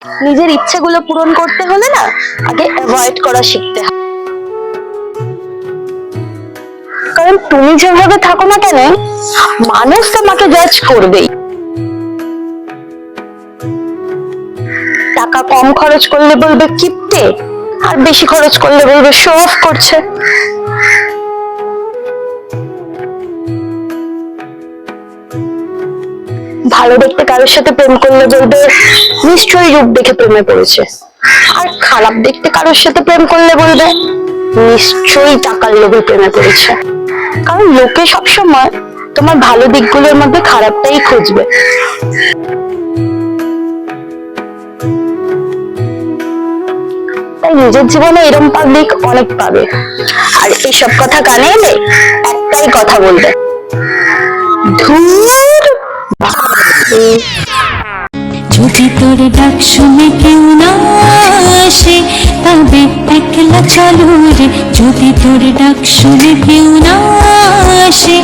নিজের ইচ্ছেগুলো পূরণ করতে হলে না আগে অ্যাভয়েড করা শিখতে হবে। কারণ তুমি যেভাবে থাকো না কেন, মানুষ তোমাকে জাজ করবেই। টাকা কম খরচ করলে বলবে কিপটে, আর বেশি খরচ করলে বলবে শো অফ করছে। ভালো দেখতে কারোর সাথে প্রেম করলে বলবে নিশ্চয়ই রূপ দেখে প্রেমে পড়েছে, আর খারাপ দেখতে কারোর সাথে প্রেম করলে বলবে নিশ্চয়ই টাকার লোভে প্রেমে পড়েছে। কারণ লোকে সবসময় তোমার ভালো দিকগুলোর মধ্যে খারাপটাই খুঁজবে। তাই নিজের জীবনে এরম পাবলিক অনেক পাবে, আর এইসব কথা কানে এলে একটাই কথা বলবে, ধুর। যদি তোর ডাক শুনে কেউ না আসে তবে একলা চলো রে, যদি তোর ডাক শুনে কেউ না আসে